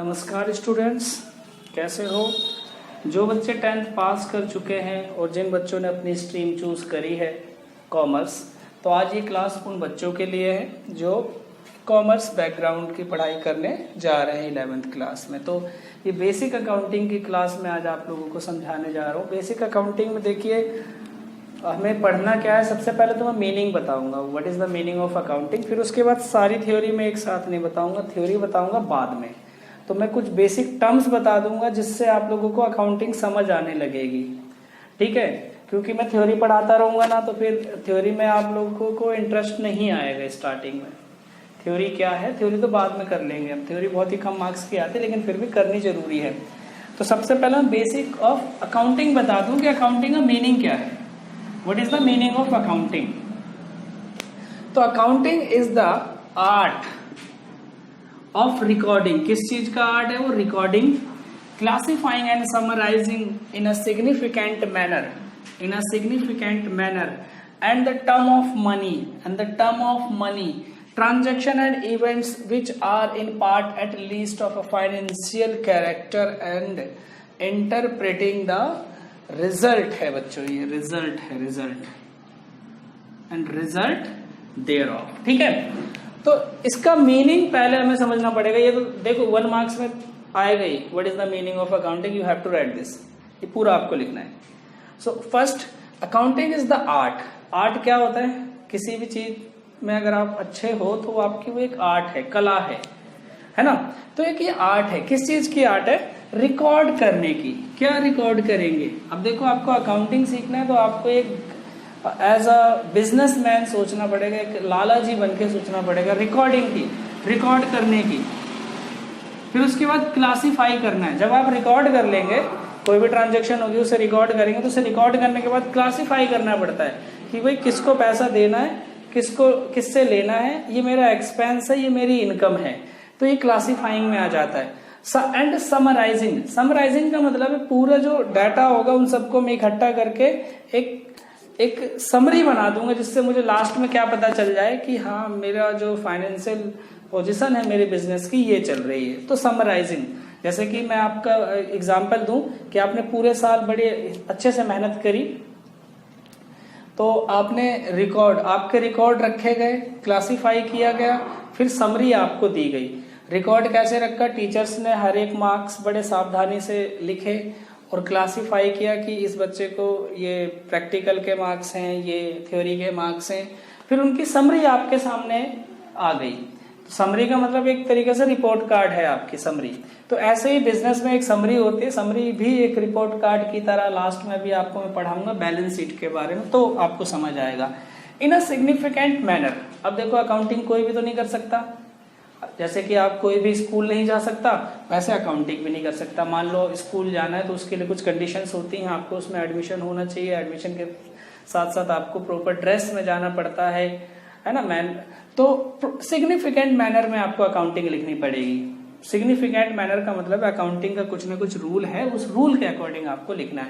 नमस्कार स्टूडेंट्स, कैसे हो? जो बच्चे 10th पास कर चुके हैं और जिन बच्चों ने अपनी स्ट्रीम चूज करी है कॉमर्स, तो आज ये क्लास उन बच्चों के लिए है जो कॉमर्स बैकग्राउंड की पढ़ाई करने जा रहे हैं 11th क्लास में। तो ये बेसिक अकाउंटिंग की क्लास में आज आप लोगों को समझाने जा रहा हूँ। बेसिक अकाउंटिंग में देखिए हमें पढ़ना क्या है। सबसे पहले तो मैं मीनिंग बताऊंगा, what is the meaning of accounting. फिर उसके बाद सारी थ्योरी में एक साथ नहीं बताऊंगा, थ्योरी बताऊंगा बाद में। तो मैं कुछ बेसिक टर्म्स बता दूंगा जिससे आप लोगों को अकाउंटिंग समझ आने लगेगी, ठीक है। क्योंकि मैं थ्योरी पढ़ाता रहूंगा ना, तो फिर थ्योरी में आप लोगों को इंटरेस्ट नहीं आएगा स्टार्टिंग में। थ्योरी क्या है, थ्योरी तो बाद में कर लेंगे हम। थ्योरी बहुत ही कम मार्क्स की आती है, लेकिन फिर भी करनी जरूरी है। तो सबसे पहले मैं बेसिक ऑफ अकाउंटिंग बता दूं कि अकाउंटिंग का मीनिंग क्या है। What is the meaning of accounting? तो accounting is the art of recording। किस चीज का आर्ट है वो? Recording, classifying and summarizing in a significant manner, and the term of money, transaction and events which are in part at least of a financial character and interpreting the result है बच्चों, ये result है, result and result thereof ऑफ, ठीक है। तो इसका meaning पहले हमें समझना पड़ेगा। ये तो देखो 1 मार्क्स में आएगा ही, what is the meaning of accounting, you have to write this, ये पूरा आपको लिखना है। So first, accounting is the art. Art क्या होता है? किसी भी चीज में अगर आप अच्छे हो तो आपकी वो एक आर्ट है, कला है ना। तो एक ये आर्ट है, किस चीज की आर्ट है? रिकॉर्ड करने की। क्या रिकॉर्ड करेंगे? अब देखो आपको अकाउंटिंग सीखना है तो आपको एक एज अ बिजनेसमैन सोचना पड़ेगा, एक लाला जी बन के सोचना पड़ेगा रिकॉर्डिंग की, रिकॉर्ड करने की। फिर उसके बाद क्लासीफाई करना है। जब आप रिकॉर्ड कर लेंगे, कोई भी ट्रांजेक्शन होगी उसे रिकॉर्ड करेंगे, तो उसे रिकॉर्ड करने के बाद क्लासीफाई करना पड़ता है कि भाई किसको पैसा देना है, किसको किससे लेना है, ये मेरा एक्सपेंस है, ये मेरी इनकम है। तो ये क्लासीफाइंग में आ जाता है। एंड समराइजिंग का मतलब है पूरा जो डाटा होगा उन सबको मैं इकट्ठा करके एक समरी बना दूंगा, जिससे मुझे लास्ट में क्या पता चल जाए कि हाँ मेरा जो फाइनेंशियल पोजीशन है मेरे बिजनेस की ये चल रही है। तो समराइजिंग, जैसे कि मैं आपका एग्जांपल दूं कि आपने पूरे साल बड़े अच्छे से मेहनत करी, तो आपने आपके रिकॉर्ड रखे गए, क्लासीफाई किया गया, फिर समरी आपको दी गई। रिकॉर्ड कैसे रखा? टीचर्स ने हर एक मार्क्स बड़े सावधानी से लिखे और क्लासीफाई किया कि इस बच्चे को ये प्रैक्टिकल के मार्क्स हैं, ये थ्योरी के मार्क्स हैं। फिर उनकी समरी आपके सामने आ गई। समरी का मतलब एक तरीके से रिपोर्ट कार्ड है आपकी समरी। तो ऐसे ही बिजनेस में एक समरी होती है, समरी भी एक रिपोर्ट कार्ड की तरह। लास्ट में भी आपको मैं पढ़ाऊंगा बैलेंस शीट के बारे में, तो आपको समझ आएगा। इन अ सिग्निफिकेंट मैनर। अब देखो अकाउंटिंग कोई भी तो नहीं कर सकता। जैसे कि आप कोई भी स्कूल नहीं जा सकता, वैसे अकाउंटिंग भी नहीं कर सकता। मान लो स्कूल जाना है तो उसके लिए कुछ कंडीशंस होती हैं, आपको उसमें एडमिशन होना चाहिए। एडमिशन के साथ साथ आपको प्रॉपर ड्रेस में जाना पड़ता है ना मैन। तो सिग्निफिकेंट मैनर में आपको अकाउंटिंग लिखनी पड़ेगी। सिग्निफिकेंट मैनर का मतलब है अकाउंटिंग का कुछ ना कुछ रूल है, उस रूल के अकॉर्डिंग आपको लिखना है।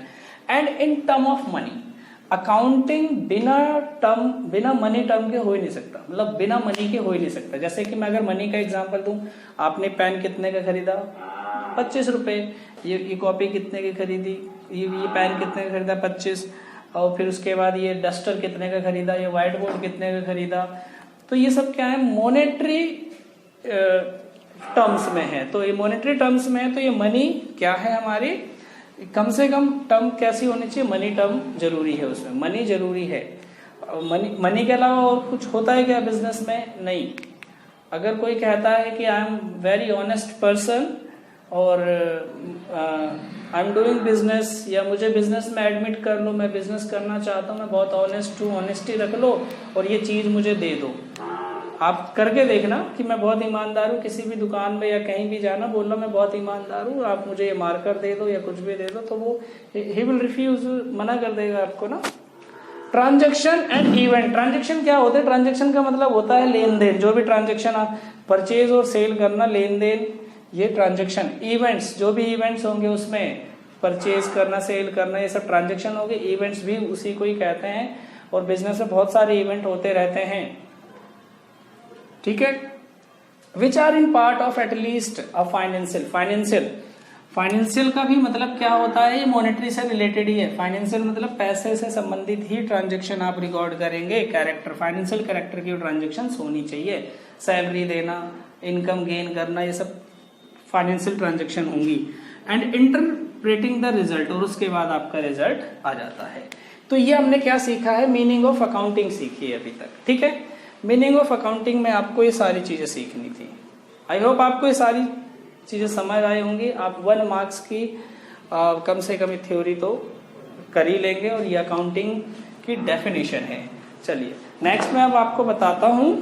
And in term of money, accounting बिना मनी टर्म के हो ही नहीं सकता, मतलब बिना मनी के हो ही नहीं सकता। जैसे कि मैं अगर मनी का एग्जांपल दूं, आपने पेन कितने का खरीदा? 25 रुपए। ये कॉपी कितने की खरीदी? ये पेन कितने का खरीदा? 25। और फिर उसके बाद ये डस्टर कितने का खरीदा? ये व्हाइट बोर्ड कितने का खरीदा? तो ये सब क्या है? मॉनेटरी टर्म्स में है। तो ये मॉनेटरी टर्म्स में है, तो ये मनी क्या है हमारी? कम से कम टर्म कैसी होनी चाहिए? मनी टर्म जरूरी है, उसमें मनी जरूरी है। मनी के अलावा और कुछ होता है क्या बिजनेस में? नहीं। अगर कोई कहता है कि I am very honest person और आई एम डूइंग बिजनेस, या मुझे बिजनेस में एडमिट कर लो, मैं बिजनेस करना चाहता हूँ, मैं बहुत ऑनेस्ट हूँ, ऑनेस्टी रख लो और ये चीज मुझे दे दो। आप करके देखना कि मैं बहुत ईमानदार हूँ, किसी भी दुकान में या कहीं भी जाना, बोलना मैं बहुत ईमानदार हूँ, आप मुझे ये मार्कर दे दो या कुछ भी दे दो, तो वो ही विल रिफ्यूज, मना कर देगा आपको ना। Transaction and event. ट्रांजैक्शन क्या होता है? ट्रांजैक्शन का मतलब होता है लेन देन। जो भी ट्रांजैक्शन आप परचेज और सेल करना, लेन देन, ये ट्रांजैक्शन। इवेंट्स, जो भी इवेंट्स होंगे उसमें परचेज करना, सेल करना, ये सब ट्रांजैक्शन हो गए। इवेंट्स भी उसी को ही कहते हैं, और बिजनेस में बहुत सारे इवेंट होते रहते हैं, ठीक है। Which are in part of at least a financial का भी मतलब क्या होता है, ये मॉनेटरी से रिलेटेड ही है। फाइनेंशियल मतलब पैसे से संबंधित ही ट्रांजेक्शन आप रिकॉर्ड करेंगे। कैरेक्टर, फाइनेंशियल कैरेक्टर की ट्रांजेक्शन होनी चाहिए। सैलरी देना, इनकम गेन करना, ये सब फाइनेंशियल ट्रांजेक्शन होंगी। एंड इंटरप्रेटिंग द रिजल्ट, और उसके बाद आपका रिजल्ट आ जाता है। तो ये हमने क्या सीखा है, मीनिंग ऑफ अकाउंटिंग सीखी है अभी तक, ठीक है। मीनिंग ऑफ अकाउंटिंग में आपको ये सारी चीजें सीखनी थी। आई होप आपको ये सारी चीजें समझ आई होंगी। आप 1 मार्क्स की कम से कम थ्योरी तो कर ही लेंगे, और ये अकाउंटिंग की डेफिनेशन है। चलिए नेक्स्ट मैं अब आपको बताता हूं